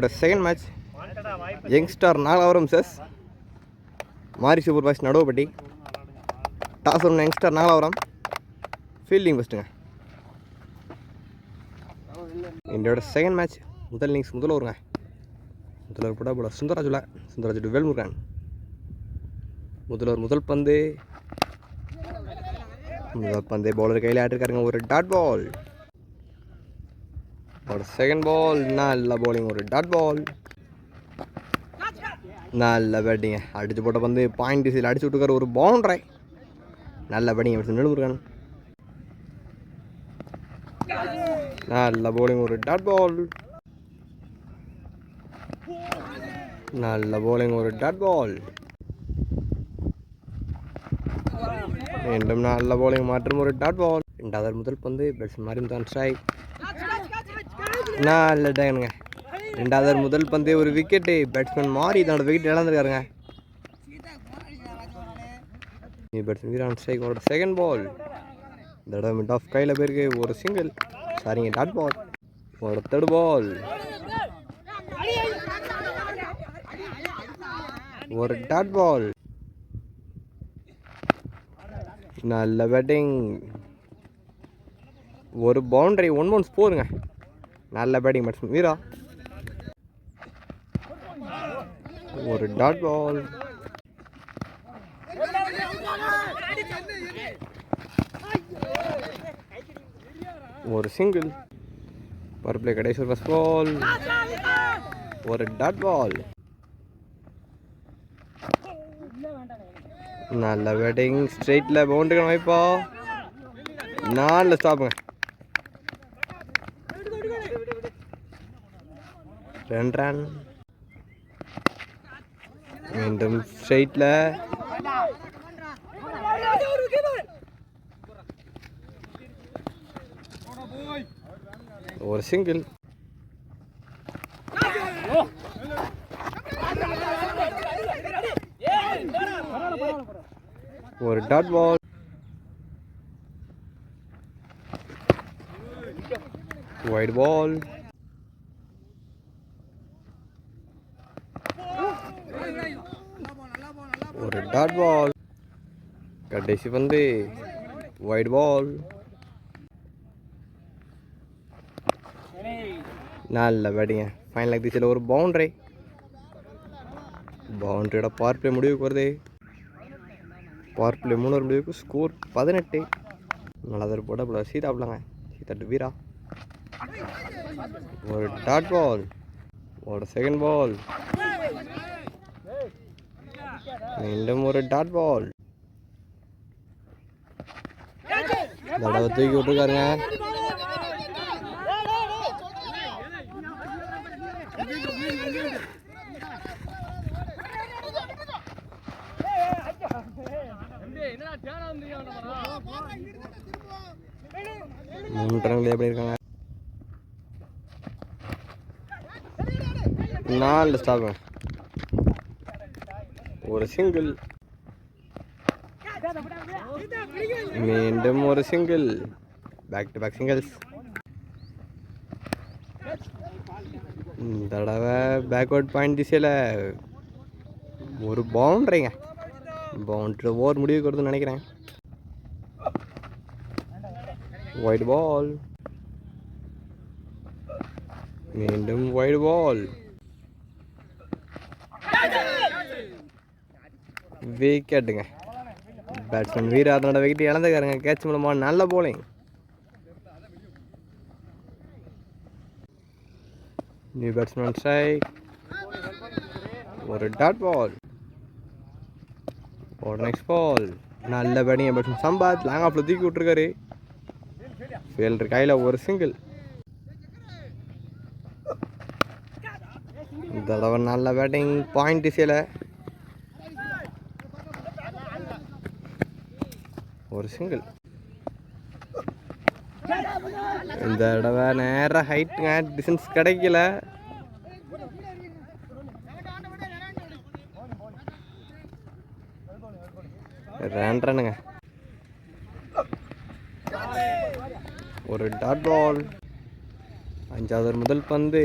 என்னோட second match Young Star Nagalapuram chess மாரி super boys Naduvapatti. Toss ஒன்று யங்ஸ்டார் நாகலாபுரம், ஃபீல்டிங் ஃபஸ்ட்டுங்க. என்னோட செகண்ட் மேட்ச் முதல் இன்னிங்ஸ் முதல் ஓவருங்க. முதல் ஓவர் போட சுந்தரராஜ் வேல்முருகன். முதல் ஓவர் முதல் பந்து பவுலர் கையில் ஆட்டிருக்காருங்க, ஒரு டாட் பால். ஒரு செகண்ட் பால் நல்ல பவுலிங், ஒரு டாட் பால். நல்ல பேட்டிங்க, அடிச்சு போட்ட பந்து பாயிண்ட் திசையில் அடிச்சு விட்டுருக்காரு, ஒரு பவுண்டரை. நல்ல பேட்டிங் வேல்முருகன். நல்ல பவுலிங், ஒரு டாட் பால். நல்ல பவுலிங், ஒரு டாட் பால். மீண்டும் நல்ல பவுலிங் மற்றும் ஒரு டாட் பால். ரெண்டாவது முதல் பந்து பேட்ஸ்மேன் மாரிமுத்து ஸ்ட்ரைக். நல்ல டேனுங்க. ரெண்டாவது முதல் பந்து ஒரு விக்கெட்டு. பேட்ஸ்மேன் மாறி தன்னோட விக்கெட் இழந்திருக்காருங்க. Batsman Veeran strike. ஒரு செகண்ட் பால். இந்த தடவை மிட் ஆஃப் கையில் போயிருக்கு, ஒரு சிங்கிள். சாரிங்க, டாட் பால். ஒரு தேர்ட் பால், ஒரு டாட் பால். நல்ல பேட்டிங், ஒரு பவுண்டரி. 1 runs போதுங்க. நல்ல பேட்டிங் பேட்ஸ்மேன் வீரா. ஒரு டாட் பால். ஒரு சிங்கிள். பவர் பிளே கடைசி ஃபர்ஸ்ட் பால், ஒரு டாட் பால். நல்ல பேட்டிங், ஸ்ட்ரெயிட்டில் பவுண்டரி வைப்பா. நாலு ஸ்டாப்புங்க. 2 run. மீண்டும் ஸ்ட்ரெயிட்டில் ஒரு சிங்கிள். ஒரு டாட் பால். White ball. ஒரு டாட் பால். கடைசி பந்து வைட் பால். நல்ல பேட்டிங்க. ஃபைனல் லெக் திசையில் ஒரு பவுண்டரி. பவுண்டரியோட பவர் பிளே முடிவுக்கு வருது. பவர் பிளே 3 ஓவர் முடிவுக்கு ஸ்கோர் 18. நல்லது போட சீதாப்லாங்க. சீதாட்டு வீரா. ஒரு டாட் பால், ஒரு செகண்ட் பால். மீண்டும் ஒரு டாட் பால். தடவை தூக்கி விட்டுருக்காருங்க. எப்படி இருக்காங்க. 4 ஸ்டாப், ஒரு சிங்கிள். மீண்டும் ஒரு single. Back to back singles. தடவை பேக்வர்ட் பாயிண்ட் திசையில் ஒரு பவுண்டரிங்க. பவுண்டரி ஓவர் முடிவுக்கு வருதுன்னு நினைக்கிறேன். Wide ball. மீண்டும் வைட் பால். விக்கெட்டுங்க. பேட்ஸ்மேன் வீரா அதனோட விக்கெட் இழந்துக்காருங்க. கேட்ச் மூலமாக நல்ல போலிங். New batsman strike. ஒரு டாட் பால். ஒரு நெக்ஸ்ட் பால். நல்ல பேட்டிங் பேட்ஸ்மேன் சம்பாத் லாங் ஆஃப்ல தூக்கி விட்டுருக்காரு. ஃபீல்டர் கையில் ஒரு சிங்கிள். இந்த தடவை நல்ல பேட்டிங் பாயிண்ட் திசையில் ஒரு சிங்கிள். இந்த தடவை நேராக ஹைட்டுங்க, டிஸ்டன்ஸ் கிடைக்கல. ரன்னுங்க. ஒரு டாட் பால். 5வது முதல் பந்து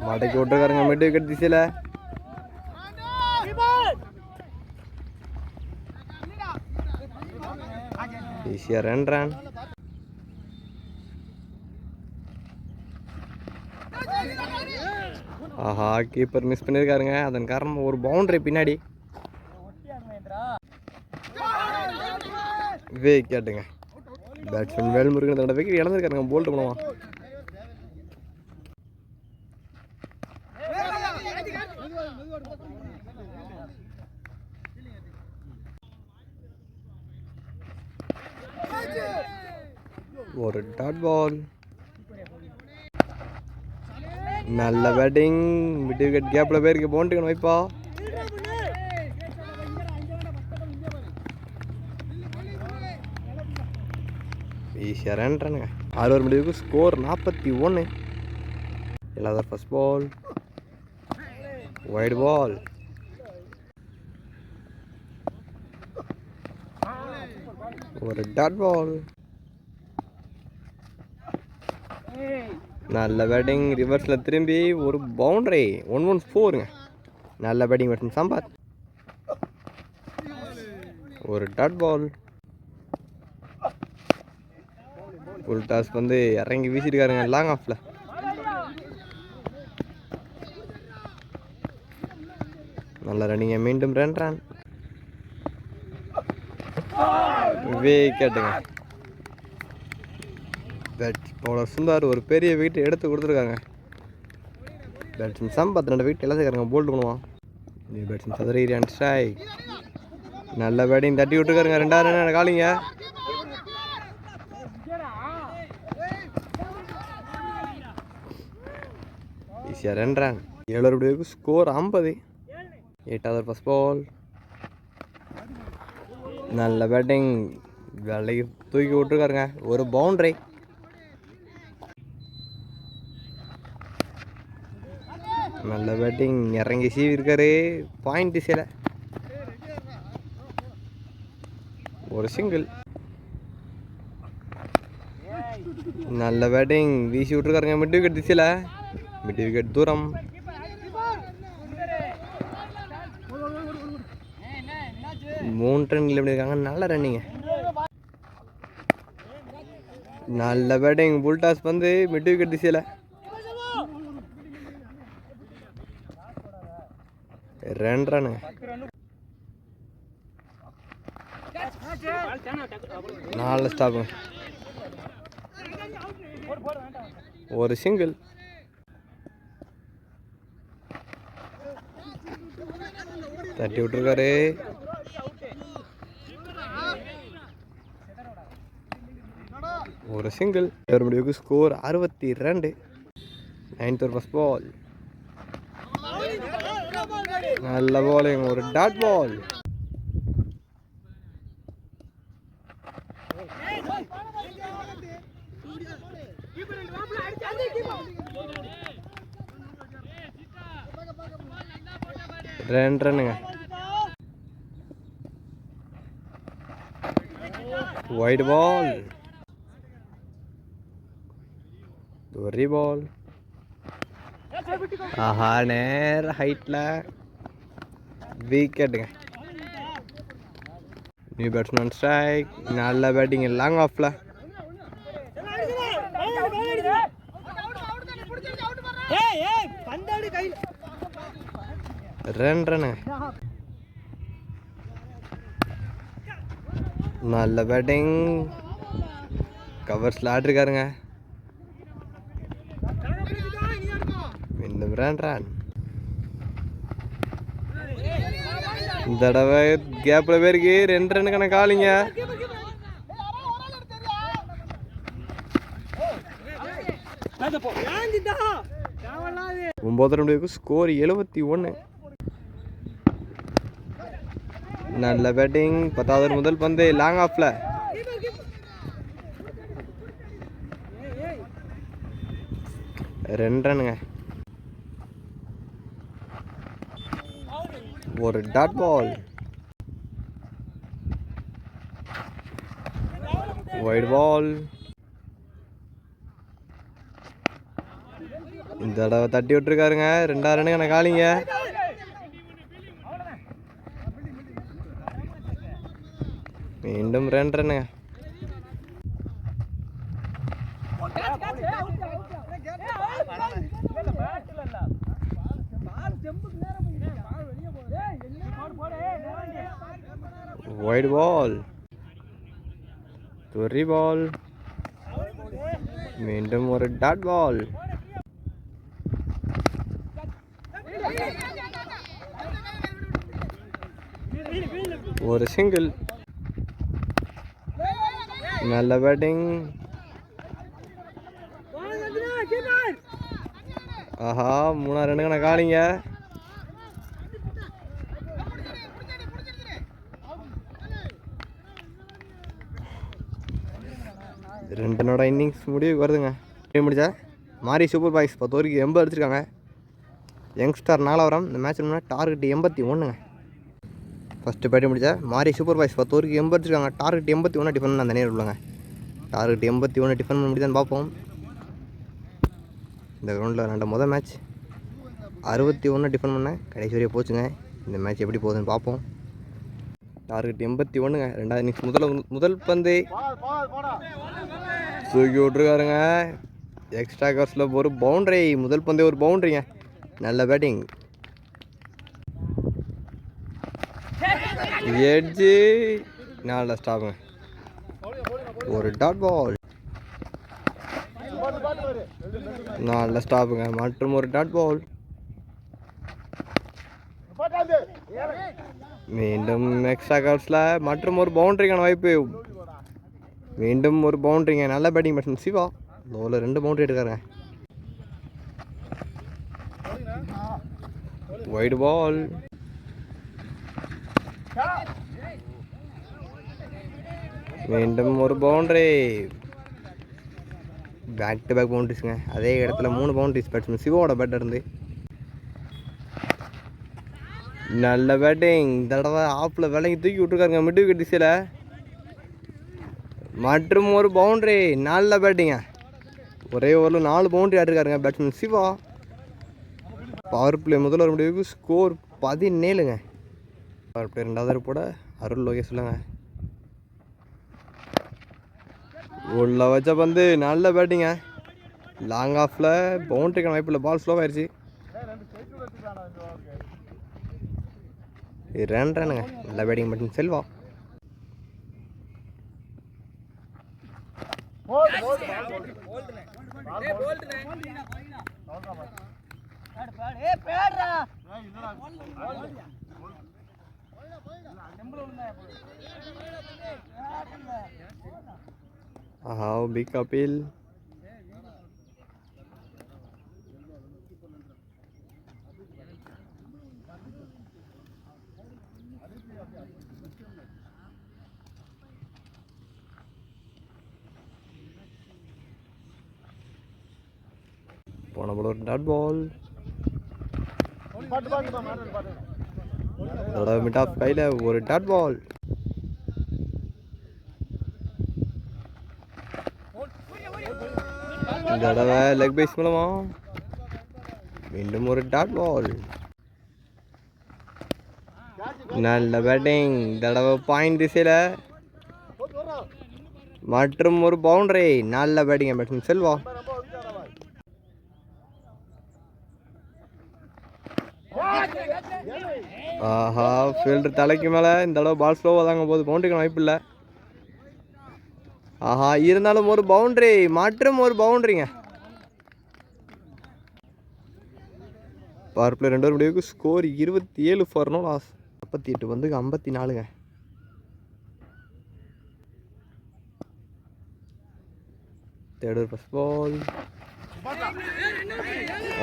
மடக்கி விட்டுருக்காருங்க மிட் விக்கெட் திசையில். ஈஸியாக 2 ரன். ஆஹா, கீப்பர் மிஸ் பண்ணியிருக்காருங்க. அதன் காரணம் ஒரு பவுண்டரி பின்னாடி விக்கெட்டுங்க. பேட்ஸ்மேன் வேல்முருகன் தன்னோட விக்கெட் இழந்திருக்காருங்க. போல்ட் பண்ணுவான். ஒரு டாட் பால். நல்ல பேட்டிங். மிட் விக்கெட் கேப்பில் போயிருக்கு. பவுண்டரி வைப்பா. ஈஸியாக 2 ரன்னுங்க. 6 ஓவர் முடிவுக்கு ஸ்கோர் 41. எல்லாரும் ஃபர்ஸ்ட் பால். White ball. ஒரு டாட் பால். நல்ல பேட்டிங். ரிவர்ஸில் திரும்பி ஒரு பவுண்டரி. 114ங்க. நல்ல பேட்டிங் பேட்ஸ்மேன் சம்பாத். ஒரு டாட் பால். ஃபுல் டாஸ் வந்து இறங்கி வீசிருக்காருங்க லாங் ஆஃப்ல. நல்ல ரன்னிங்க. மீண்டும் 2 ரன். விக்கெட்டுங்க. பவுலர் சுந்தார் ஒரு பெரிய விக்கெட் எடுத்து கொடுத்துருக்காங்க. பேட்ஸ்மேன் சம்பத் 2 விக்கெட் இழந்துக்காருங்க. போல்ட் பண்ணுவான். Batsman Sathuragiri and strike. நல்ல பேட்டிங் தட்டி விட்டுருக்காருங்க. 2வது ரன் காலிங்க. ஈஸியாக 2 ரன். 7 ஓவர் முடிவுக்கு ஸ்கோர் 50. 8வது ஃபர்ஸ்ட் பால். நல்ல பேட்டிங். வேலைக்கு தூக்கி விட்டுருக்காருங்க. ஒரு பவுண்டரி. நல்ல பேட்டிங். இறங்கி சீவி இருக்காரு. பாயிண்ட் திசையில் ஒரு சிங்கிள். நல்ல பேட்டிங். வீசி விட்டுருக்காருங்க மிட் விக்கெட் திசையில். மிட் விக்கெட் தூரம். மூணு ரன் இருக்காங்க. நல்ல ரன்னிங்க. நல்ல பேட்டிங். புல் டாஸ் வந்து மிட் விக்கெட் திசையில். 2 ரன். 4 ஸ்டாப். ஒரு சிங்கிள். தட்டி விட்டுருக்காரு. ஒரு சிங்கிள். ஒரு முடிவுக்கு ஸ்கோர் 62. 9th ஓவர் ஃபர்ஸ்ட் பால். நல்ல பாலிங். ஒரு டாட் பால். ரெண்டு ரன்னுங்க. White ball. ஒரு பால். ஆஹா, நேர ஹைட்ல விக்கெட்டுங்க. New batsman strike. நல்ல பேட்டிங் லாங் ஆஃப்ல. ரெண்டு ரன்னு. நல்ல பேட்டிங். கவர்ஸ்ல ஆடிருக்காருங்க. மீண்டும் 2 ரன். இந்த தடவை கேப்ல பேருக்கு 2 ரன்னுக்கான காலிங்க. ஒன்பது ரன் ஸ்கோர் 71. நல்ல பேட்டிங். 10வது முதல் பந்து லாங் ஆஃப்ல. ரெண்டு ரன்னுங்க. ஒரு டாட் பால். வைட் பால். இந்த தடவை தட்டி விட்டுருக்காருங்க. 2 ரன்னுங்க காலிங்க. மீண்டும் 2 ரன்னுங்க. வைட் பால், துரி பால், மீண்டும் ஒரு டாட் பால். ஒரு சிங்கிள். நல்ல பேட்டிங். ஆஹா, 3 ரன்னுங்க காலிங்க. ரெண்டனோட இன்னிங்ஸ் முடிவுக்கு வருதுங்க. முடிச்சா மாரி சூப்பர் பாய்ஸ் 10 ஓவருக்கு 80 அடிச்சிருக்காங்க. யங்ஸ்டார் 4 இந்த மேட்ச் டார்கெட் 81ங்க. ஃபஸ்ட்டு பேட்டிங் முடிச்சா மாரி சூப்பர் பாய்ஸ் 10 ஓவருக்கு 80 அடிச்சிருக்காங்க. டார்கெட் 81 டிஃபன் பண்ண அந்த நேரம் உள்ளங்க. டார்கெட் 81 டிஃபன் பண்ண முடியுதான்னு பார்ப்போம். இந்த கிரவுண்டில் ரெண்டு முதல் மேட்ச் 61 டிஃபன் பண்ண கடைசி வரையும் போச்சுங்க. இந்த மேட்ச் எப்படி போகுதுன்னு பார்ப்போம். டார்கெட் 81ங்க. ரெண்டாவது இன்னிங்ஸ் முதல் பந்து தூக்கி விட்ருக்காருங்க. எக்ஸ்ட்ரா கவர்ஸில் ஒரு பவுண்ட்ரி. முதல் பந்தே ஒரு பவுண்ட்ரிங்க. நல்ல பேட்டிங். எட்ஜு. நல்ல ஸ்டாப்புங்க. ஒரு டாட் பால். நல்ல ஸ்டாப்புங்க. மற்றும் ஒரு டாட் பால். மீண்டும் எக்ஸ்ட்ரா கவர்ஸில் மற்றும் ஒரு பவுண்ட்ரிக்கான வாய்ப்பு. மீண்டும் ஒரு பவுண்ட்ரிங்க. நல்ல பேட்டிங் பேட்ஸ்மேன் சிவா. லோவில் 2 பவுண்ட்ரி எடுக்காருங்க. Wide ball. மீண்டும் ஒரு பவுண்ட்ரி. பேக் டு பேக் பவுண்ட்ரிஸுங்க. அதே இடத்துல 3 பவுண்ட்ரிஸ் பேட்ஸ்மேன் சிவாவோட பேட்டர் இருந்து. நல்ல பேட்டிங். தடவை ஆப்பில் விலங்கி தூக்கி விட்ருக்காருங்க மிட் விக்கெட் திசையில். மற்றும் ஒரு பவுண்ட்ரி. நல்ல பேட்டிங்க. ஒரே ஓவரில் 4 பவுண்ட்ரி ஆட்டிருக்காருங்க பேட்ஸ்மேன் சிவா. பவர் பிளே முதல் வர முடிவுக்கு ஸ்கோர் 17ங்க. பவர் பிளே 2வது போட அருள் லோகேஷ் சொல்லுங்க. உள்ள வச்ச பந்து. நல்ல பேட்டிங்க. லாங் ஆஃபில் பவுண்ட்ரிக்கான வாய்ப்பு இல்லை. பால் ஸ்லோவாகிடுச்சு. 2 ரன்னுங்க. நல்ல பேட்டிங் பேட்ஸ்மேன் செல்வா. ஆஹா, பிக் அப்பீல். போன போல ஒரு டாட் பால். அதோட மிட் ஆஃப் கையில் ஒரு டாட் பால். இந்த தடவை லெக் பைஸ் மூலமா மீண்டும் ஒரு டாட் பால். நல்ல பேட்டிங். தடவை பாயிண்ட் திசையில் மற்றும் ஒரு பவுண்டரி. நல்ல பேட்டிங் பேட்ஸ்மேன் செல்வா. ஆஹா, ஃபீல்டர் தலைக்கு மேலே. இந்த தடவை பால் ஸ்லோவாக தாங்க போகுது. பவுண்டரிக்கான வாய்ப்பு இல்லை. ஆஹா, இருந்தாலும் ஒரு பவுண்டரி. மற்றும் ஒரு பவுண்டரிங்க. பவர் பிளே 2 முடிவுக்கு ஸ்கோர் 27 ஃபார் நோ லாஸ். 48 பந்துக்கு 54ங்க. Third first ball.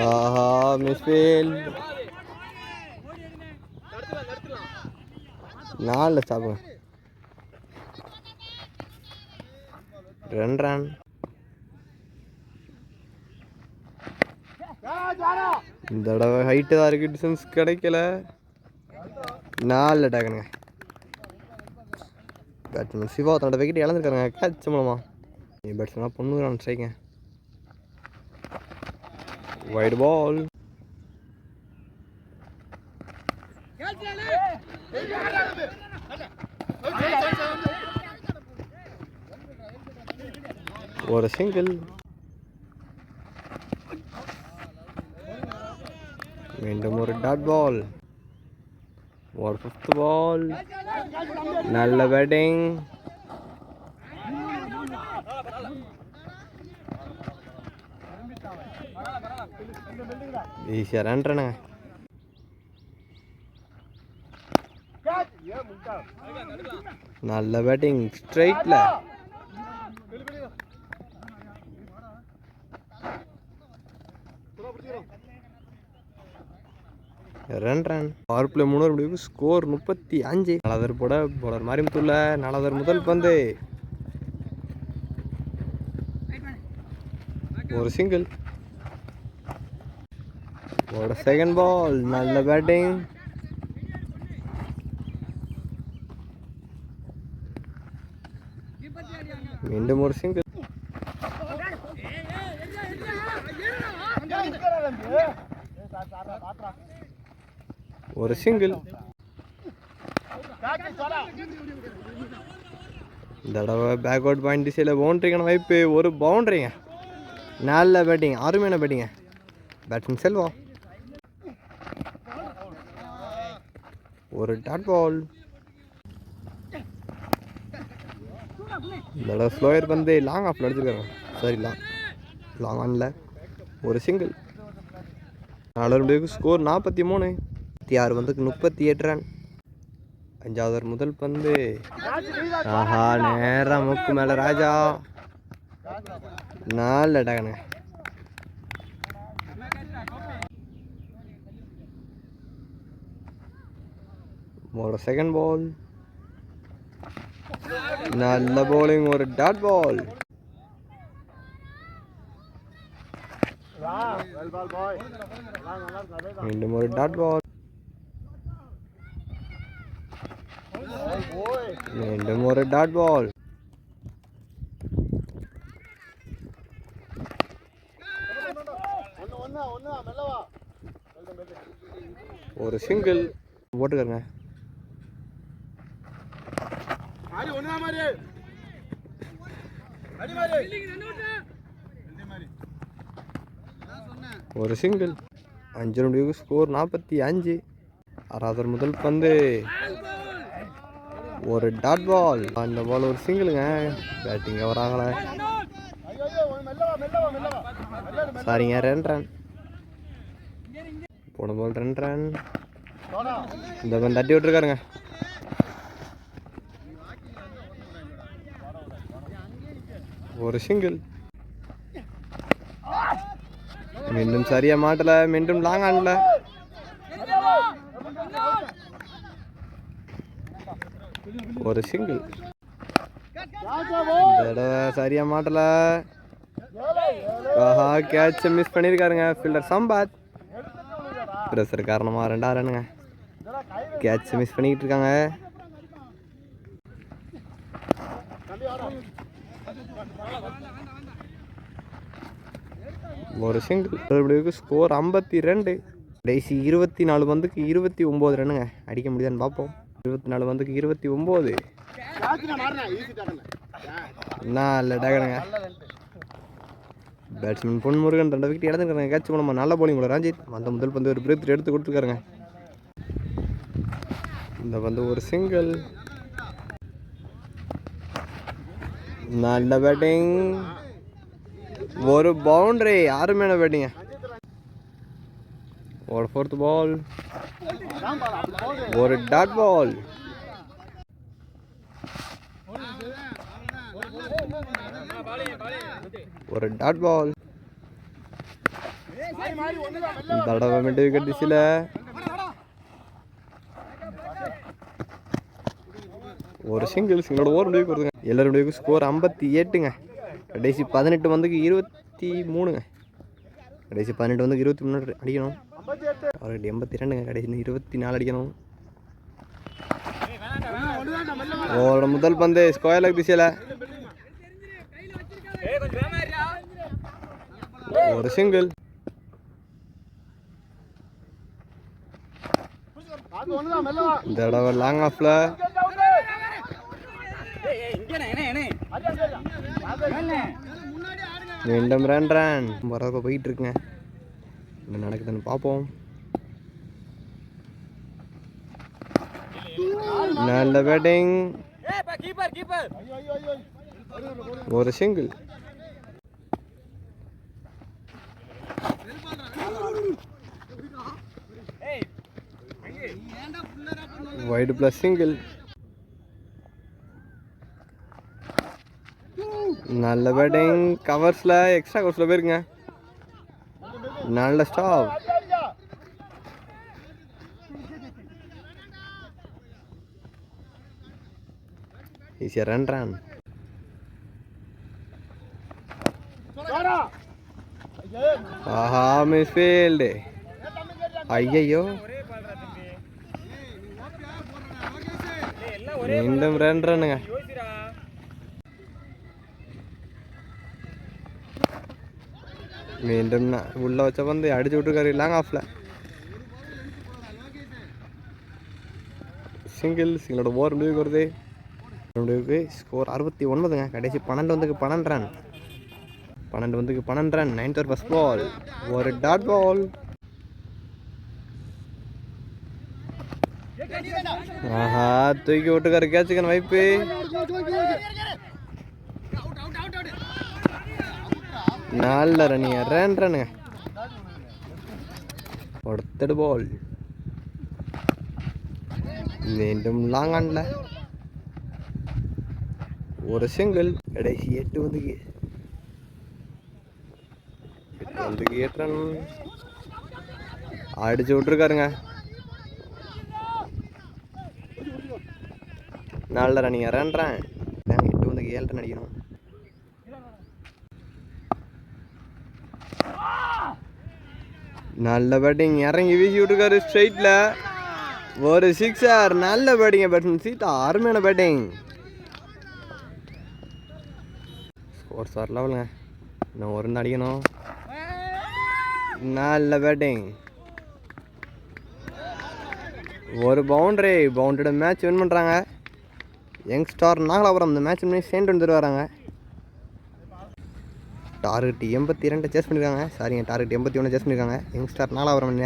ஆஹா, மிஸ்ஃபீல்ட். 4 ஸ்டாப்புங்க. 2 ரன். இந்த தடவை ஹைட்டு தான் இருக்குது. டிஸ்டன்ஸ் கிடைக்கல. 4 அட்டாக்குங்க. பேட்ஸ்மேன் சிவா தன்னோட விக்கெட் இழந்துருக்காருங்க கேட்ச் மூலமா. பேட்ஸ்மேனாக 90 ரன் ஸ்ட்ரைக்குங்க. Wide ball. ஒரு சிங்கிள். மீண்டும் ஒரு டாட் பால். ஒரு 5th பால். நல்ல பேட்டிங். ஈஸியாக ரன்றானுங்க. நல்ல பேட்டிங் ஸ்ட்ரைட்ல. ரன் பவர் பிளே 3 முடிவுக்கு ஸ்கோர் 35. நாலாவது போட போலர் மாரிமுத்துள்ள. நாலாவது முதல் பந்து. ஒரு சிங்கிள். ஒரு செகண்ட் பால். நல்ல பேட்டிங். மீண்டும் ஒரு சிங்கிள். ஒரு சிங்கிள். இந்த தடவை பேக்வர்ட் பாயிண்ட் திசையில் பவுண்டரிக்கான வாய்ப்பு. ஒரு பவுண்டரிங்க. நல்ல பேட்டிங். அருமையான பேட்டிங்க பேட்ஸ்மேன் செல்வா. ஒரு டாட் பால். இந்த தடவை ஸ்லோயர் வந்து லாங் ஆஃப்ல அடிச்சிருக்காங்க. சரி லாங் ஆன்ல. ஒரு சிங்கிள். 4 முடிவுக்கு ஸ்கோர் 43. 6 பந்துக்கு 38 ரன். 5வது முதல் பந்து. ஆஹா, நேரம் முக்கு மேல ராஜா. நல்ல டகனு. ஒரு செகண்ட் பால். நல்ல bowling. ஒரு டாட் பால். மீண்டும் ஒரு டாட் பால். மீண்டும் ஒரு டாட் பால். ஒரு சிங்கிள் போட்டுக்கங்க. ஒரு சிங்கிள். 5 முடிவுக்கு ஸ்கோர் 45. 6வது முதல் பந்து. ஒரு டாட் பால். அந்த பால் ஒரு சிங்கிளுங்க. பேட்டிங் வராங்கள. சாரிங்க, 2 ரன். போன பால் 2 ரன். இந்த பந்து தட்டி விட்டுருக்காருங்க. ஒரு சிங்கிள். மீண்டும் சரியா மாட்டல. மீண்டும் லாங் ஆன்ல. ஒரு சிங்கிள். சரியா மாட்டல. ஆஹா, கேட்ச் மிஸ் பண்ணிருக்காருங்க ஃபீல்டர் சம்பாத். பிரஷர் காரணமா 2 ரன்னுங்க. கேட்ச் மிஸ் பண்ணிக்கிட்டு இருக்காங்க. ஒரு சிங்கிள். ஸ்கோர் 52. கடைசி 24 பந்துக்கு 29 ரன்னுங்க. அடிக்க முடியாதுன்னு பார்ப்போம். 24 பந்துக்கு 29. நல்ல டகனுங்க. பேட்ஸ்மேன் பொன்முருகன் 2 விக்கெட் இழந்துருக்காங்க. கேட்ச் பண்ண நல்ல பவுலிங் போல ரஞ்சித். அந்த முதல் பந்து ஒரு பிரேக் எடுத்து கொடுத்துருக்காருங்க. இந்த பந்து ஒரு சிங்கிள். நல்ல பேட்டிங். ஒரு பவுண்டரி. அருமையான பேட்டிங்க. ஒரு 4th பால். ஒரு டாட் பால். ஒரு டாட் பால். தடவை மிட் விக்கெட் திசையில. ஒரு சிங்கிளோட ஓவர் முடிவுக்கு வருதுங்க. எல்லாரும் முடிவுக்கு ஸ்கோர் 58ங்க. கடைசி 18 பந்துக்கு 23ங்க. கடைசி 18 பந்துக்கு 23 அடிக்கணும். அவர்கிட்ட 82ங்க. கடைசி 24 அடிக்கணும். ஓவரோட முதல் பந்து ஸ்கொயர் லெக் திசையில. ஒரு சிங்கிள். இந்த தடவை லாங் ஆஃப்ல மீண்டும் ரன் பரவாயில்ல போயிட்டு இருக்குங்க. என்ன நடக்குதுன்னு பார்ப்போம். நல்ல பேட்டிங், ஒரு சிங்கிள். Wide plus single. நல்ல பேட்டிங், கவர்ஸ்ல எக்ஸ்ட்ரா கவர்ஸ்ல போயிருங்க. நல்ல ஸ்டாப். ஈஸியா ரன். ஆஹா, மிஸ் ஃபீல்டு. ஐயோ, மீண்டும் ரன்னுங்க. மீண்டும் உள்ள வச்ச வந்து அடிச்சு விட்டுருக்காரு லாங் ஆஃப்ல. சிங்கிளோட ஓவர் முடிவுக்கு வருது. ஸ்கோர் 69ங்க. கடைசி 12 run. 12 run. 9th over first ball. ஒரு டாட் பால். ஆஹா, தூக்கி விட்டுக்காரு கேட்சுக்கான வாய்ப்பு. நல்ல ரன்னிங்க. ரன்னுங்க. அடுத்தது பால். மீண்டும் லாங் ஆன்ல ஒரு சிங்கிள். கடைசி 8 ரன் அடிச்சு விட்டுருக்காருங்க. நல்ல ரன்னிங்க. ரன் 8 7 ரன் அடிக்கணும். நல்ல பேட்டிங், இறங்கி வீசி விட்டுருக்காரு ஸ்ட்ரைட்ல. ஒரு சிக்ஸர். நல்ல பேட்டிங்க பேட்ஸ்மேன் சீதா. அருமையான பேட்டிங். ஸ்கோர் சார் லெவலுங்க. இன்னும் ஒரு ரன் அடிக்கணும். நல்ல பேட்டிங். ஒரு பவுண்டரி மேட்ச் வின் பண்ணுறாங்க. யங்ஸ்டார் நாகலாபுரம் இந்த மேட்ச் பண்ணி சேர்ந்து வந்துட்டு வராங்க. டார்கெட் 82 சேஸ் பண்ணியிருக்காங்க. சாரிங்க, டார்கெட் 81 சேஸ் பண்ணியிருக்காங்க. யங்ஸ்டார் நாகலாபுரம்.